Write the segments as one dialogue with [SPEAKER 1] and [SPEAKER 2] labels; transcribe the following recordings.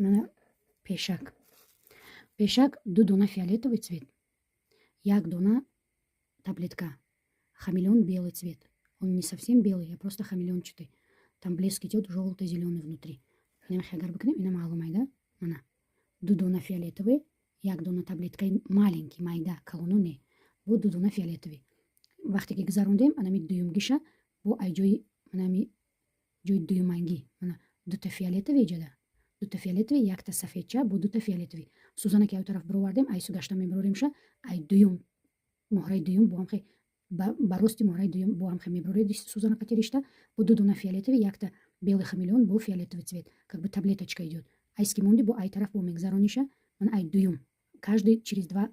[SPEAKER 1] мана пешак 2 дона фиолетовый цвет, 1 дона таблетка хамелеон белый цвет. Он не совсем белый, а просто хамелеончатый. Там блеск идет желто-зеленый внутри. Инам агар бикунем, ина маълум айда. Мана 2 дона фиолетовый, 1 дона таблетка маленький майда калоно не. Бо 2 дона фиолетовый. Вақте ки гузарондем, анами дуюм гиша бо ай ҷои манами ҷои дуюманги мана 2 фиолетовый ҷада. 2 фиолетовый, 1 сафедча бо 2 фиолетовый. Сузана ки ай тараф бировардем, ай сугашта мебироремша, ай дуюм моҳраи дуюм бо ҳамхе ба рости моҳраи дуюм бо ҳамхе мебироре сузана кати ришта бо 2 дона фиолетовый, 1 белый хамелеон бо фиолетовый цвет. Как бы таблеточка идет. Айс ки монди бо ай тараф бо мегзарониша, мана ай дуюм. Каждый через 2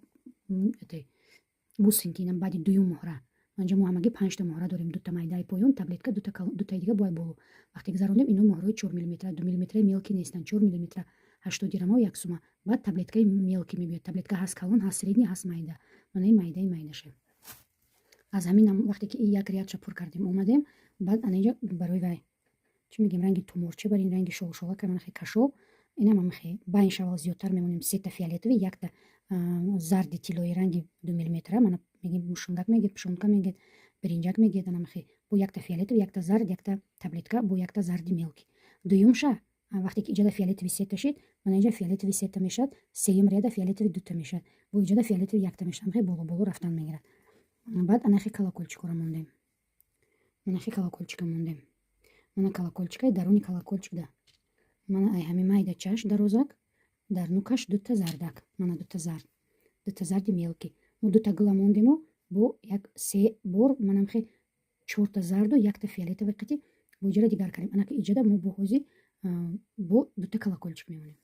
[SPEAKER 1] бусинки инам баъди дуюм моҳра. Анҷа мо ҳамаги 5 та моҳра дорем. 2 та майдаи поён, таблетка, 2 таи дига бо ай боло. Вақте гузарондем, ино моҳраи 4 мм, 2 мм мелки нестанд. 4 мм 80 дирҳаму 1 сума. Баъд таблеткаи мелки мебиёд. Таблетка ҳаст калон, ҳаст средни, ҳаст майда. Мана ин майдаша. Аз ҳаминам вақте ки як рядша пур кардем омадем, баъд анаинҷа барои вай чӣ мегем ранги туморча барин ранги шолшолака манахе кашо инам амахе ба ин шавал зиёдтар мемонем 3 та фиолетовый, 1 та зарди тиллои ранги 2 мм мана мегем мушунгак мегед, пшонка мегед, биринҷак мегед анамахе бо 1 та фиолетовый, 1 та зард, 1 та таблетка бо 1 та зарди мелки. Дуюмша вақте ки иҷода фиолетовый 3 та шид, мана инҷа фиолетовый 3 та мешад, сеюм ряда фиолетовый 2 та мешад. Бо иҷода фиолетовый 1 та мешад. Амахе боло рафтан мегирад. Баъд анахе колокольчикро мондем. Манахе колокольчика мондем. Мана колокольчикаи даруни колокольчик мана ай ҳами майдачаш дарозак, дар нукаш 2 та зардак. Мана 2 та зард, 2 та зарди мелки. Мо 2 та гула мондему бо як 3 бор манамхе 4 та зарду 1 та фиолетовый қати бо иҷода дигар кардем. Анаки иҷода мо бо ҳози бо 2 та колокольчик мемонем.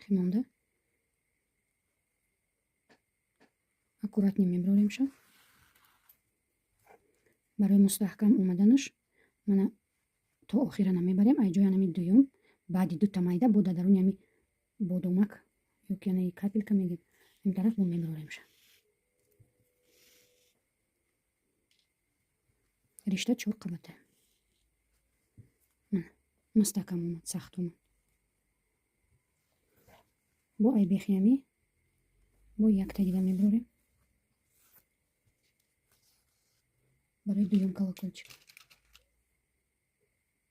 [SPEAKER 1] монда аккуратне мебироремша барои мустаҳкам омаданаш. Мана то охира намебарем. Ай ҷои анами дуюм баъди 2 та майда бо даруни ами бодомак ёки анаи капелка мегем ин тараф бо мебироремша. ришта 4 қабата мустаҳкам омад, сахт омад. бо ай бехиами бо 1 та дига мебирорем барои дуюм колокольчик.